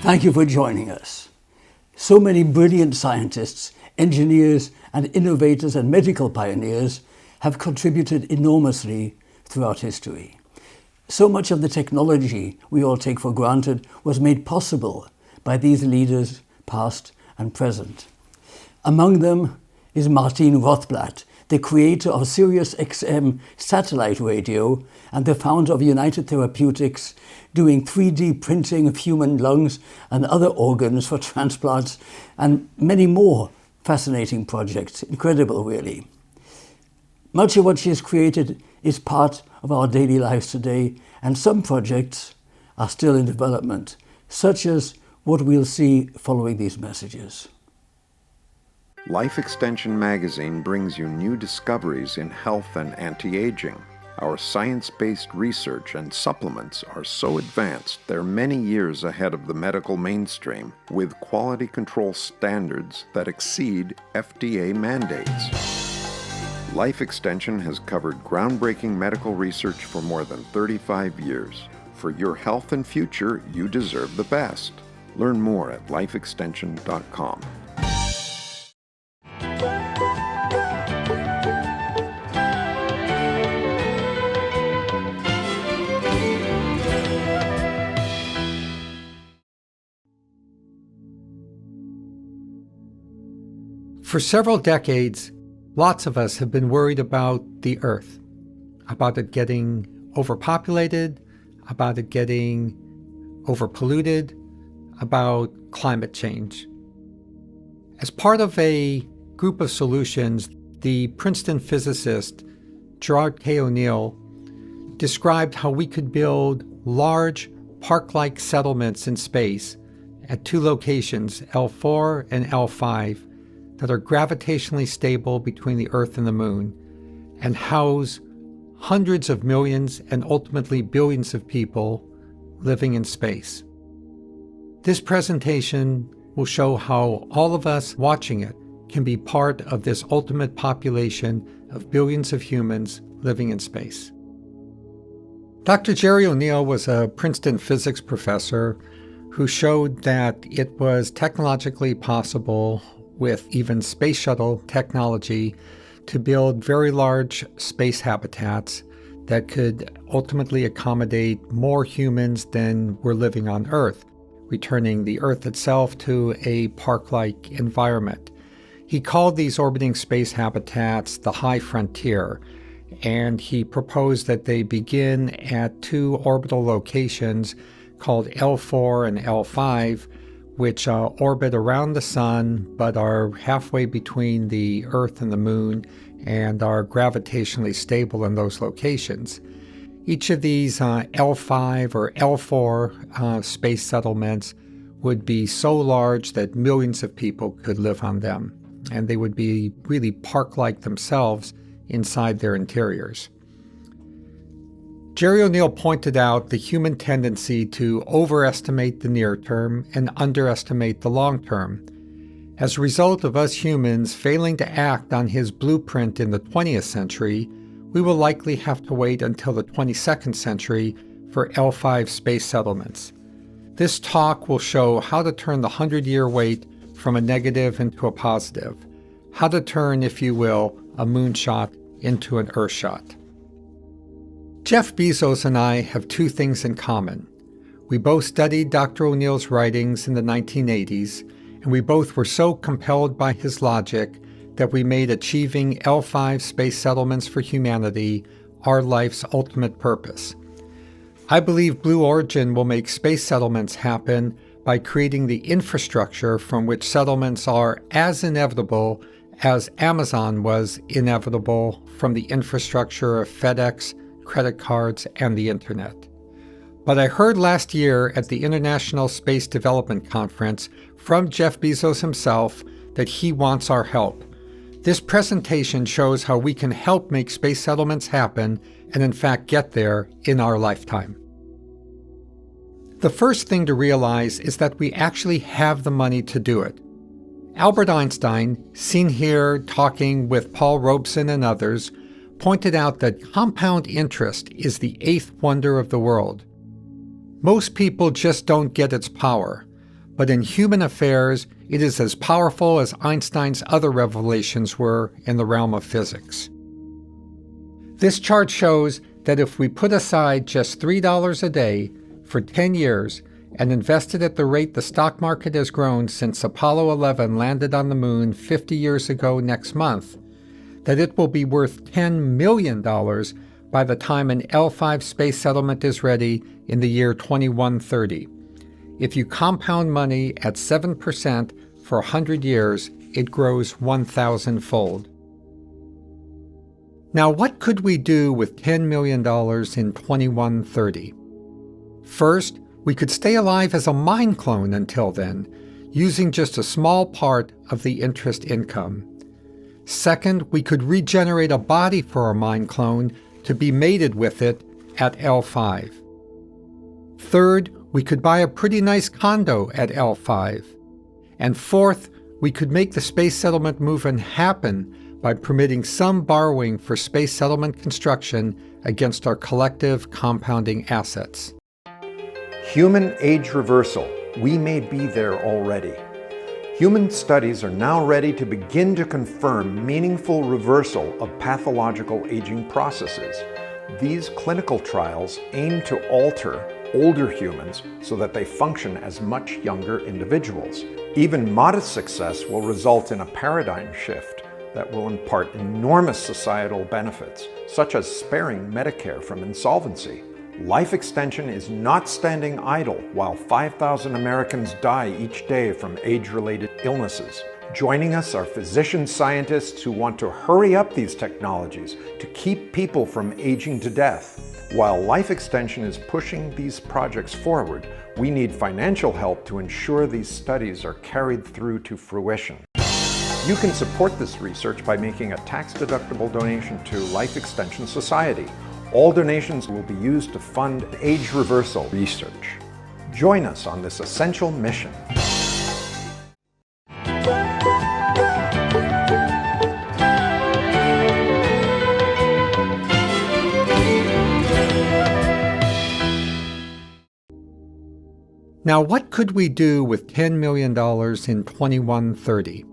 Thank you for joining us. So many brilliant scientists, engineers, and innovators and medical pioneers have contributed enormously throughout history. So much of the technology we all take for granted was made possible by these leaders, past and present. Among them is Martine Rothblatt, the creator of SiriusXM Satellite Radio and the founder of United Therapeutics, doing 3D printing of human lungs and other organs for transplants, and many more fascinating projects. Incredible, really. Much of what she has created is part of our daily lives today, and some projects are still in development, such as what we'll see following these messages. Life Extension magazine brings you new discoveries in health and anti-aging. Our science-based research and supplements are so advanced they're many years ahead of the medical mainstream, with quality control standards that exceed FDA mandates. Life Extension has covered groundbreaking medical research for more than 35 years. For your health and future, you deserve the best. Learn more at lifeextension.com. For several decades, lots of us have been worried about the Earth, about it getting overpopulated, about it getting overpolluted, about climate change. As part of a group of solutions, the Princeton physicist Gerard K. O'Neill described how we could build large park-like settlements in space at two locations, L4 and L5, that are gravitationally stable between the Earth and the Moon, and house hundreds of millions and ultimately billions of people living in space. This presentation will show how all of us watching it can be part of this ultimate population of billions of humans living in space. Dr. Jerry O'Neill was a Princeton physics professor who showed that it was technologically possible with even space shuttle technology to build very large space habitats that could ultimately accommodate more humans than were living on Earth, returning the Earth itself to a park-like environment. He called these orbiting space habitats the high frontier, and he proposed that they begin at two orbital locations called L4 and L5, which orbit around the sun but are halfway between the Earth and the Moon and are gravitationally stable in those locations. Each of these L5 or L4 space settlements would be so large that millions of people could live on them, and they would be really park-like themselves inside their interiors. Jerry O'Neill pointed out the human tendency to overestimate the near term and underestimate the long term. As a result of us humans failing to act on his blueprint in the 20th century, we will likely have to wait until the 22nd century for L5 space settlements. This talk will show how to turn the 100-year wait from a negative into a positive, how to turn, if you will, a moonshot into an earthshot. Jeff Bezos and I have two things in common. We both studied Dr. O'Neill's writings in the 1980s, and we both were so compelled by his logic that we made achieving L5 space settlements for humanity our life's ultimate purpose. I believe Blue Origin will make space settlements happen by creating the infrastructure from which settlements are as inevitable as Amazon was inevitable from the infrastructure of FedEx, credit cards, and the internet. But I heard last year at the International Space Development Conference from Jeff Bezos himself that he wants our help. This presentation shows how we can help make space settlements happen and in fact get there in our lifetime. The first thing to realize is that we actually have the money to do it. Albert Einstein, seen here talking with Paul Robeson and others, pointed out that compound interest is the eighth wonder of the world. Most people just don't get its power, but in human affairs, it is as powerful as Einstein's other revelations were in the realm of physics. This chart shows that if we put aside just $3 a day for 10 years and invested at the rate the stock market has grown since Apollo 11 landed on the moon 50 years ago next month, that it will be worth $10 million by the time an L5 space settlement is ready in the year 2130. If you compound money at 7% for 100 years, it grows 1,000-fold. Now, what could we do with $10 million in 2130? First, we could stay alive as a mind clone until then, using just a small part of the interest income. Second, we could regenerate a body for our mind clone to be mated with it at L5. Third, we could buy a pretty nice condo at L5. And fourth, we could make the space settlement movement happen by permitting some borrowing for space settlement construction against our collective compounding assets. Human age reversal. We may be there already. Human studies are now ready to begin to confirm meaningful reversal of pathological aging processes. These clinical trials aim to alter older humans so that they function as much younger individuals. Even modest success will result in a paradigm shift that will impart enormous societal benefits, such as sparing Medicare from insolvency. Life extension is not standing idle while 5,000 Americans die each day from age-related illnesses. Joining us are physician scientists who want to hurry up these technologies to keep people from aging to death. While life extension is pushing these projects forward, we need financial help to ensure these studies are carried through to fruition. You can support this research by making a tax-deductible donation to Life Extension Society. All donations will be used to fund age reversal research. Join us on this essential mission. Now, what could we do with $10 million in 2130?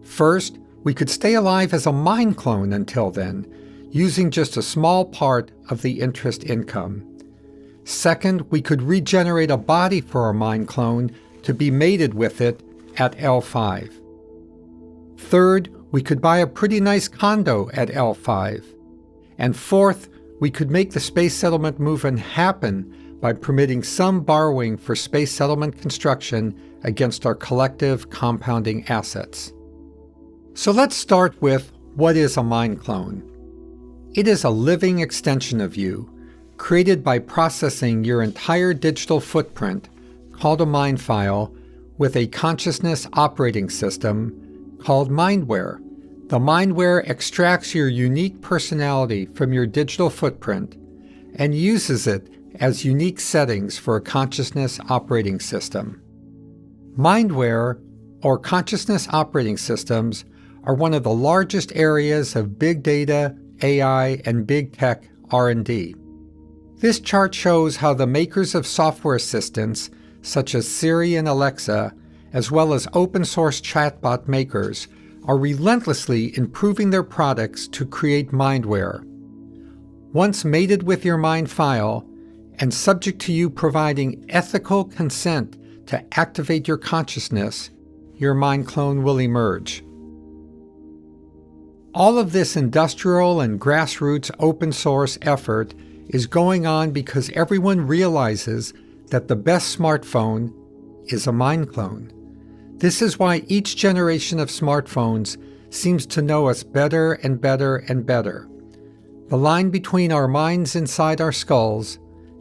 First, we could stay alive as a mind clone until then, using just a small part of the interest income. Second, we could regenerate a body for our mind clone to be mated with it at L5. Third, we could buy a pretty nice condo at L5. And fourth, we could make the space settlement movement happen by permitting some borrowing for space settlement construction against our collective compounding assets. So let's start with, what is a mind clone? It is a living extension of you, created by processing your entire digital footprint, called a mind file, with a consciousness operating system called mindware. The mindware extracts your unique personality from your digital footprint and uses it as unique settings for a consciousness operating system. Mindware, or consciousness operating systems, are one of the largest areas of big data, AI, and big tech R&D. This chart shows how the makers of software assistants, such as Siri and Alexa, as well as open-source chatbot makers, are relentlessly improving their products to create mindware. Once mated with your mind file, and subject to you providing ethical consent to activate your consciousness, your mind clone will emerge. All of this industrial and grassroots open source effort is going on because everyone realizes that the best smartphone is a mind clone. This is why each generation of smartphones seems to know us better and better and better. The line between our minds inside our skulls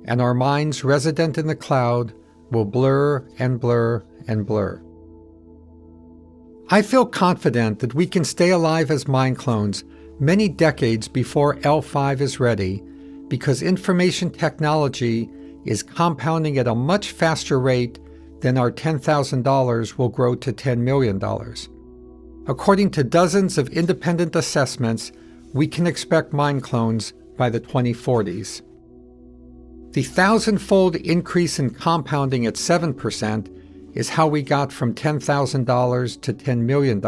and our minds resident in the cloud will blur and blur and blur. I feel confident that we can stay alive as mind clones many decades before L5 is ready, because information technology is compounding at a much faster rate than our $10,000 will grow to $10 million. According to dozens of independent assessments, we can expect mind clones by the 2040s. The 1,000-fold increase in compounding at 7% is how we got from $10,000 to $10 million.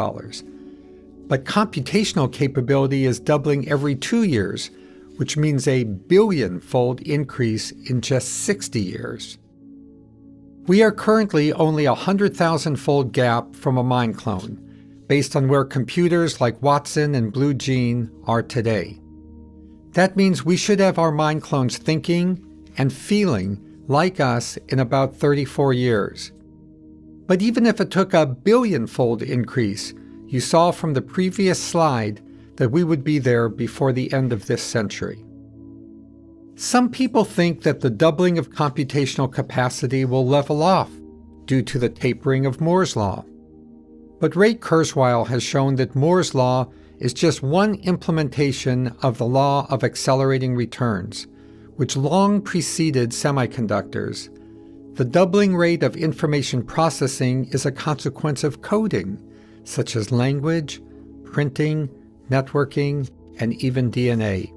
But computational capability is doubling every 2 years, which means a billion-fold increase in just 60 years. We are currently only a 100,000-fold gap from a mind clone, based on where computers like Watson and Blue Gene are today. That means we should have our mind clones thinking and feeling like us in about 34 years. But even if it took a billion-fold increase, you saw from the previous slide that we would be there before the end of this century. Some people think that the doubling of computational capacity will level off due to the tapering of Moore's law. But Ray Kurzweil has shown that Moore's law is just one implementation of the law of accelerating returns, which long preceded semiconductors. The doubling rate of information processing is a consequence of coding, such as language, printing, networking, and even DNA.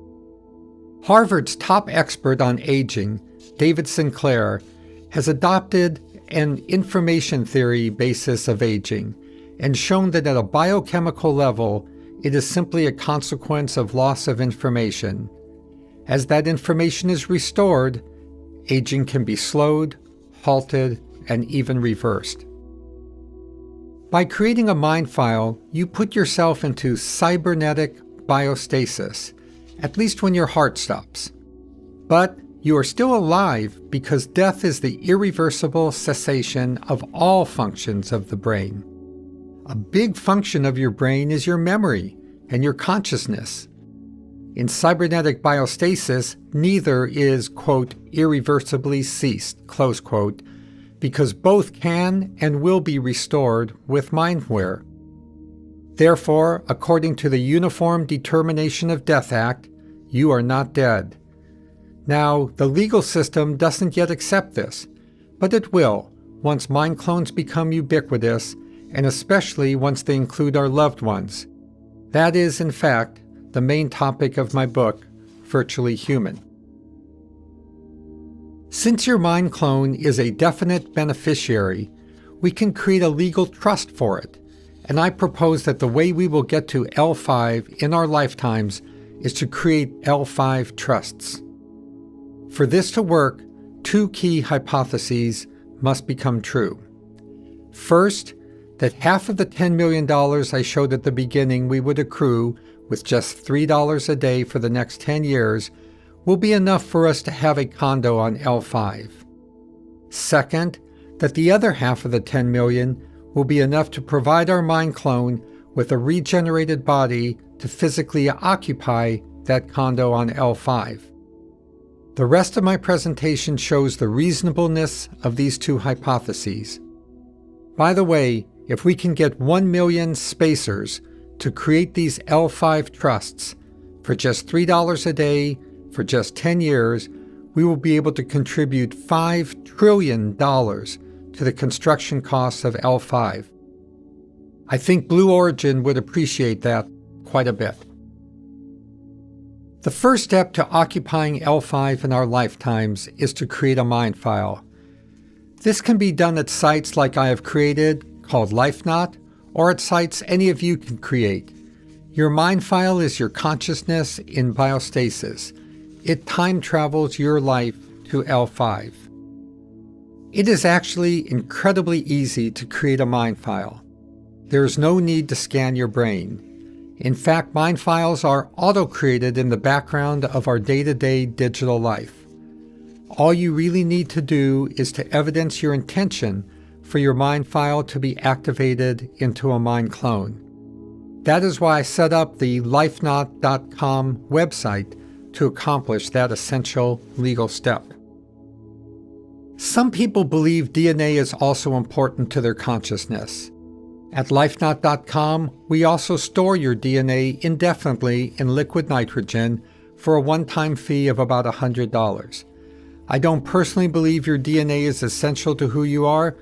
Harvard's top expert on aging, David Sinclair, has adopted an information theory basis of aging and shown that at a biochemical level, it is simply a consequence of loss of information. As that information is restored, aging can be slowed, halted, and even reversed. By creating a mind file, you put yourself into cybernetic biostasis, at least when your heart stops. But you are still alive because death is the irreversible cessation of all functions of the brain. A big function of your brain is your memory and your consciousness. In cybernetic biostasis, neither is, quote, irreversibly ceased, close quote, because both can and will be restored with mindware. Therefore, according to the Uniform Determination of Death Act, you are not dead. Now, the legal system doesn't yet accept this, but it will once mind clones become ubiquitous, and especially once they include our loved ones. That is, in fact, the main topic of my book, Virtually Human. Since your mind clone is a definite beneficiary, we can create a legal trust for it, and I propose that the way we will get to L5 in our lifetimes is to create L5 trusts. For this to work, two key hypotheses must become true. First, that half of the $10 million I showed at the beginning we would accrue with just $3 a day for the next 10 years will be enough for us to have a condo on L5. Second, that the other half of the $10 million will be enough to provide our mind clone with a regenerated body to physically occupy that condo on L5. The rest of my presentation shows the reasonableness of these two hypotheses. By the way, if we can get 1 million spacers to create these L5 trusts for just $3 a day for just 10 years, we will be able to contribute $5 trillion to the construction costs of L5. I think Blue Origin would appreciate that quite a bit. The first step to occupying L5 in our lifetimes is to create a mind file. This can be done at sites like I have created, called LifeNot, or at sites any of you can create. Your mind file is your consciousness in biostasis. It time travels your life to L5. It is actually incredibly easy to create a mind file. There is no need to scan your brain. In fact, mind files are auto-created in the background of our day-to-day digital life. All you really need to do is to evidence your intention for your mind file to be activated into a mind clone. That is why I set up the lifenot.com website to accomplish that essential legal step. Some people believe DNA is also important to their consciousness. At lifenot.com, we also store your DNA indefinitely in liquid nitrogen for a one-time fee of about $100. I don't personally believe your DNA is essential to who you are,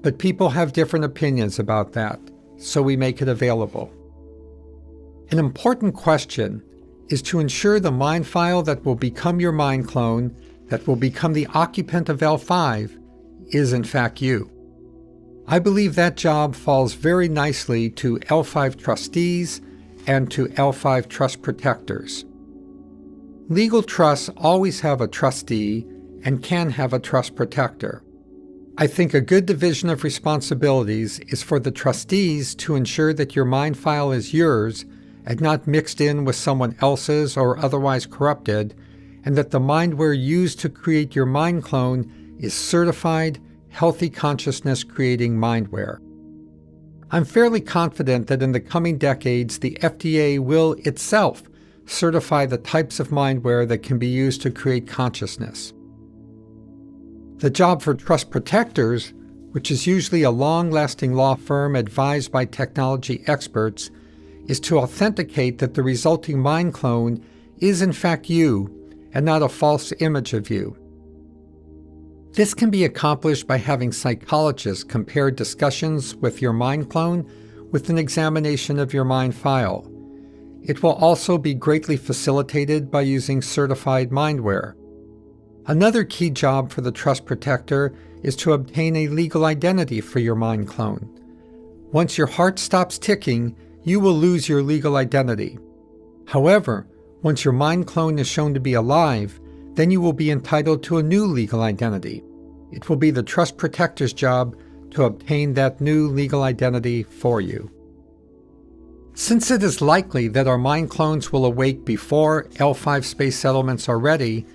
but people have different opinions about that, so we make it available. An important question is to ensure the mind file that will become your mind clone, that will become the occupant of L5, is in fact you. I believe that job falls very nicely to L5 trustees and to L5 trust protectors. Legal trusts always have a trustee and can have a trust protector. I think a good division of responsibilities is for the trustees to ensure that your mind file is yours and not mixed in with someone else's or otherwise corrupted, and that the mindware used to create your mind clone is certified, healthy consciousness creating mindware. I'm fairly confident that in the coming decades, the FDA will itself certify the types of mindware that can be used to create consciousness. The job for trust protectors, which is usually a long-lasting law firm advised by technology experts, is to authenticate that the resulting mind clone is in fact you and not a false image of you. This can be accomplished by having psychologists compare discussions with your mind clone with an examination of your mind file. It will also be greatly facilitated by using certified mindware. Another key job for the trust protector is to obtain a legal identity for your mind clone. Once your heart stops ticking, you will lose your legal identity. However, once your mind clone is shown to be alive, then you will be entitled to a new legal identity. It will be the trust protector's job to obtain that new legal identity for you. Since it is likely that our mind clones will awake before L5 space settlements are ready,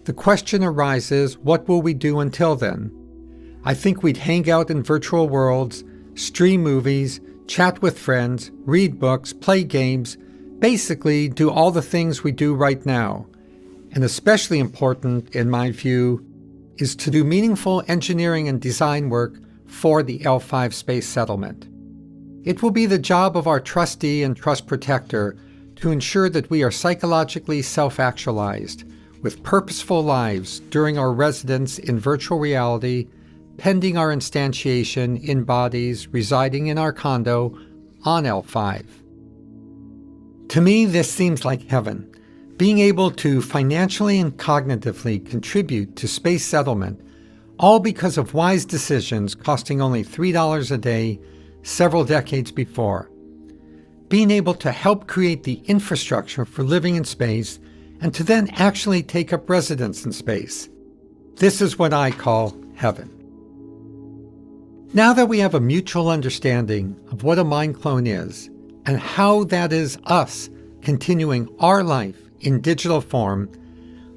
the question arises, what will we do until then? I think we'd hang out in virtual worlds, stream movies, chat with friends, read books, play games, basically do all the things we do right now. And especially important, in my view, is to do meaningful engineering and design work for the L5 space settlement. It will be the job of our trustee and trust protector to ensure that we are psychologically self-actualized, with purposeful lives during our residence in virtual reality, pending our instantiation in bodies residing in our condo on L5. To me, this seems like heaven. Being able to financially and cognitively contribute to space settlement, all because of wise decisions costing only $3 a day several decades before. Being able to help create the infrastructure for living in space and to then actually take up residence in space. This is what I call heaven. Now that we have a mutual understanding of what a mind clone is and how that is us continuing our life in digital form,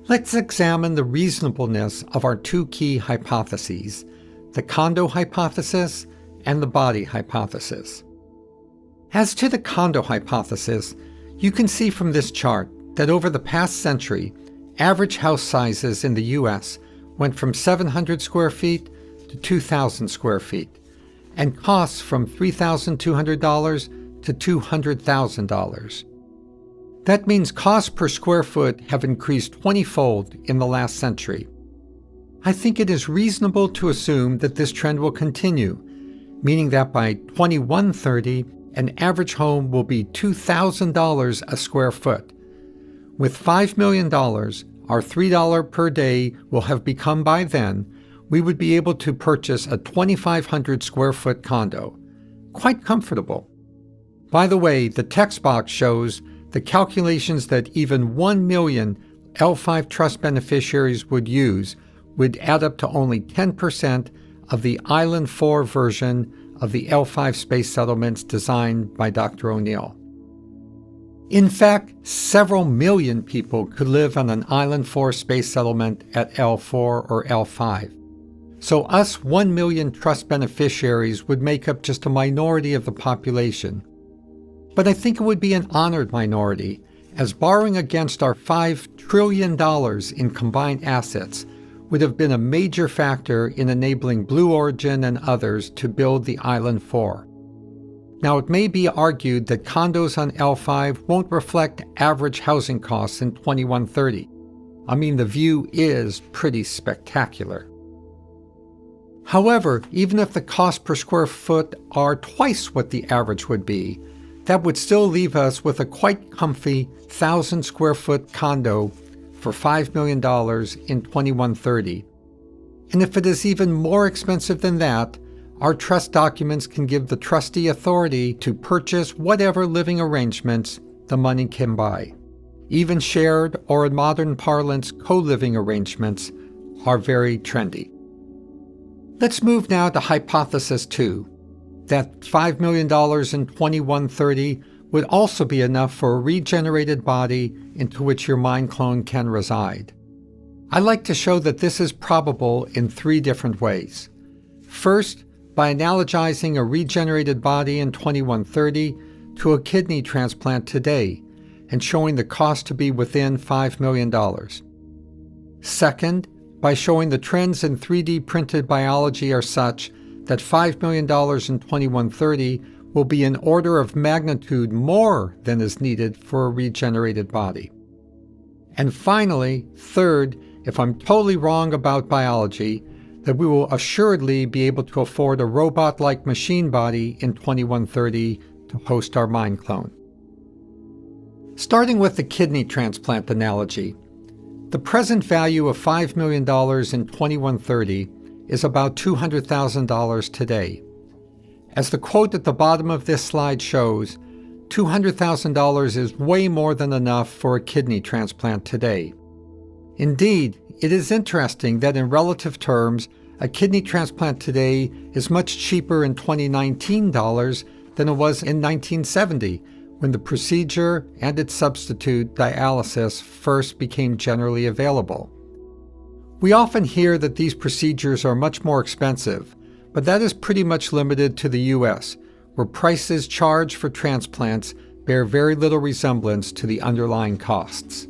let's examine the reasonableness of our two key hypotheses, the condo hypothesis and the body hypothesis. As to the condo hypothesis, you can see from this chart that over the past century, average house sizes in the U.S. went from 700 square feet to 2,000 square feet, and costs from $3,200 to $200,000. That means costs per square foot have increased 20-fold in the last century. I think it is reasonable to assume that this trend will continue, meaning that by 2130, an average home will be $2,000 a square foot. With $5 million, our $3 per day will have become by then, we would be able to purchase a 2,500 square foot condo. Quite comfortable. By the way, the text box shows the calculations that even 1 million L5 trust beneficiaries would use would add up to only 10% of the Island 4 version of the L5 space settlements designed by Dr. O'Neill. In fact, several million people could live on an Island 4 space settlement at L4 or L5. So us 1 million trust beneficiaries would make up just a minority of the population. But I think it would be an honored minority, as borrowing against our $5 trillion in combined assets would have been a major factor in enabling Blue Origin and others to build the Island 4. Now, it may be argued that condos on L5 won't reflect average housing costs in 2130. I mean, the view is pretty spectacular. However, even if the cost per square foot are twice what the average would be, that would still leave us with a quite comfy 1,000 square foot condo for $5 million in 2130. And if it is even more expensive than that, our trust documents can give the trustee authority to purchase whatever living arrangements the money can buy. Even shared, or in modern parlance, co-living arrangements are very trendy. Let's move now to hypothesis 2, that $5 million in 2130 would also be enough for a regenerated body into which your mind clone can reside. I like to show that this is probable in 3 different ways. First, by analogizing a regenerated body in 2130 to a kidney transplant today, and showing the cost to be within $5 million. Second, by showing the trends in 3D printed biology are such that $5 million in 2130 will be an order of magnitude more than is needed for a regenerated body. And finally, third, if I'm totally wrong about biology, that we will assuredly be able to afford a robot-like machine body in 2130 to host our mind clone. Starting with the kidney transplant analogy, the present value of $5 million in 2130 is about $200,000 today. As the quote at the bottom of this slide shows, $200,000 is way more than enough for a kidney transplant today. Indeed, it is interesting that in relative terms, a kidney transplant today is much cheaper in 2019 dollars than it was in 1970, when the procedure and its substitute, dialysis, first became generally available. We often hear that these procedures are much more expensive, but that is pretty much limited to the US, where prices charged for transplants bear very little resemblance to the underlying costs.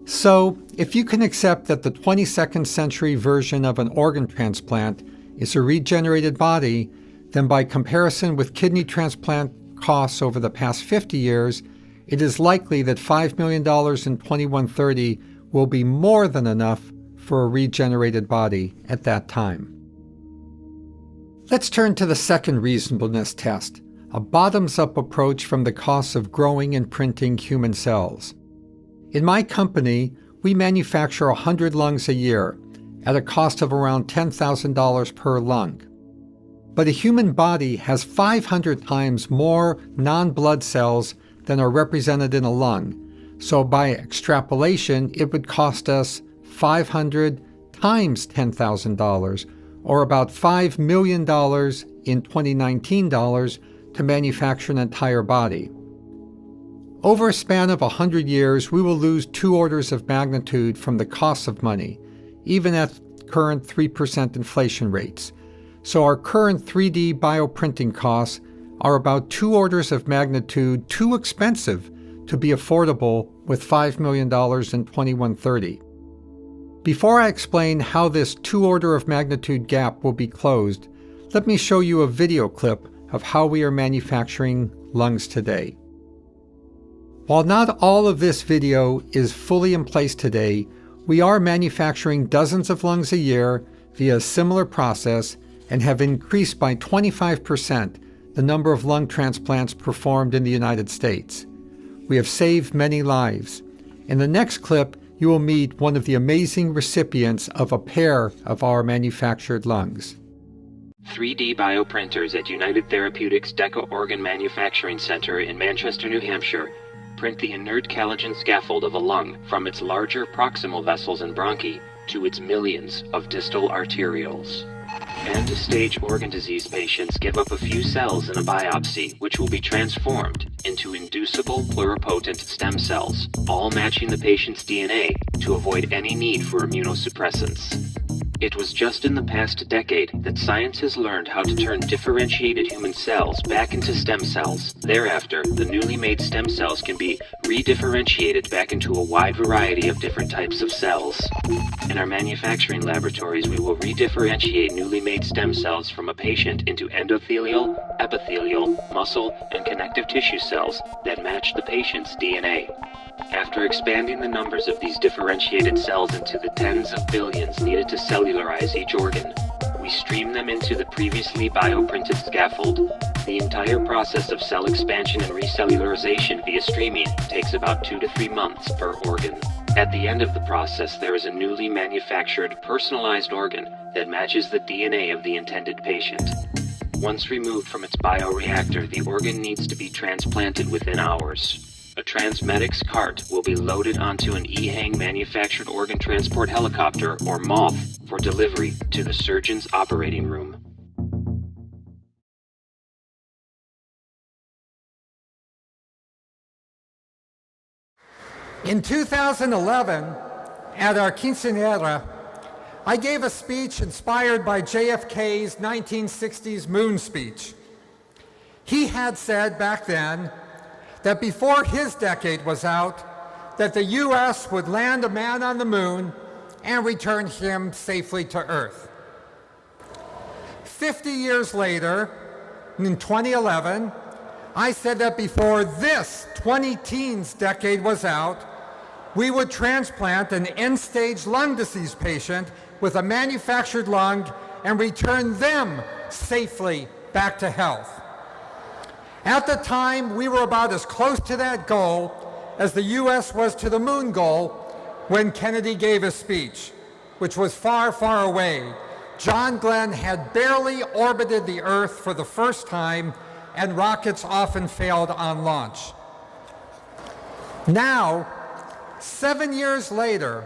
So, if you can accept that the 22nd century version of an organ transplant is a regenerated body, then by comparison with kidney transplant costs over the past 50 years, it is likely that $5 million in 2130 will be more than enough for a regenerated body at that time. Let's turn to the second reasonableness test, a bottoms-up approach from the costs of growing and printing human cells. In my company, we manufacture 100 lungs a year at a cost of around $10,000 per lung. But a human body has 500 times more non-blood cells than are represented in a lung, so by extrapolation, it would cost us 500 times $10,000, or about $5 million in 2019 dollars to manufacture an entire body. Over a span of 100 years, we will lose 2 orders of magnitude from the cost of money, even at current 3% inflation rates. So our current 3D bioprinting costs are about 2 orders of magnitude too expensive to be affordable with $5 million in 2130. Before I explain how this 2 order of magnitude gap will be closed, let me show you a video clip of how we are manufacturing lungs today. While not all of this video is fully in place today, we are manufacturing dozens of lungs a year via a similar process and have increased by 25% the number of lung transplants performed in the United States. We have saved many lives. In the next clip, you will meet one of the amazing recipients of a pair of our manufactured lungs. 3D bioprinters at United Therapeutics DECA Organ Manufacturing Center in Manchester, New Hampshire, print the inert collagen scaffold of a lung from its larger proximal vessels and bronchi to its millions of distal arterioles. End-stage organ disease patients give up a few cells in a biopsy, which will be transformed into inducible pluripotent stem cells, all matching the patient's DNA to avoid any need for immunosuppressants. It was just in the past decade that science has learned how to turn differentiated human cells back into stem cells. Thereafter, the newly made stem cells can be redifferentiated back into a wide variety of different types of cells. In our manufacturing laboratories, we will redifferentiate newly made stem cells from a patient into endothelial, epithelial, muscle, and connective tissue cells that match the patient's DNA. After expanding the numbers of these differentiated cells into the tens of billions needed to cellularize each organ, we stream them into the previously bioprinted scaffold. The entire process of cell expansion and recellularization via streaming takes about 2 to 3 months per organ. At the end of the process, there is a newly manufactured, personalized organ that matches the DNA of the intended patient. Once removed from its bioreactor, the organ needs to be transplanted within hours. A transmedics cart will be loaded onto an EHang manufactured organ transport helicopter, or MOTH, for delivery to the surgeon's operating room. In 2011, at our quinceañera, I gave a speech inspired by JFK's 1960s moon speech. He had said back then that before his decade was out, that the US would land a man on the moon and return him safely to Earth. 50 years later, in 2011, I said that before this 20-teens decade was out, we would transplant an end-stage lung disease patient with a manufactured lung and return them safely back to health. At the time, we were about as close to that goal as the US was to the moon goal when Kennedy gave his speech, which was far, far away. John Glenn had barely orbited the Earth for the first time, and rockets often failed on launch. Now, 7 years later,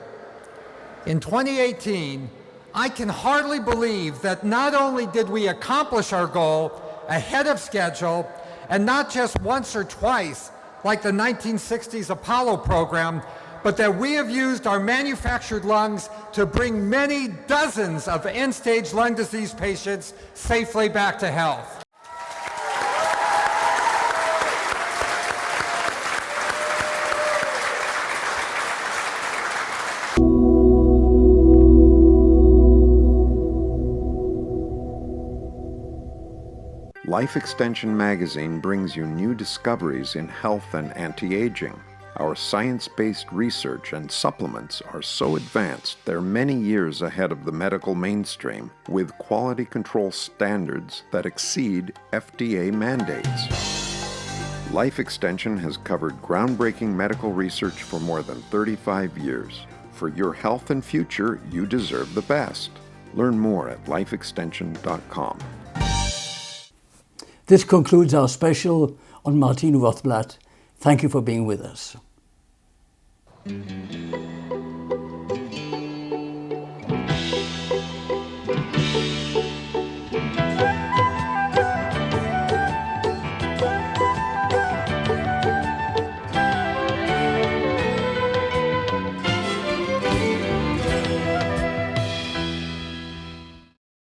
in 2018, I can hardly believe that not only did we accomplish our goal ahead of schedule, and not just once or twice, like the 1960s Apollo program, but that we have used our manufactured lungs to bring many dozens of end-stage lung disease patients safely back to health. Life Extension magazine brings you new discoveries in health and anti-aging. Our science-based research and supplements are so advanced they're many years ahead of the medical mainstream, with quality control standards that exceed FDA mandates. Life Extension has covered groundbreaking medical research for more than 35 years. For your health and future, you deserve the best. Learn more at lifeextension.com. This concludes our special on Martine Rothblatt. Thank you for being with us.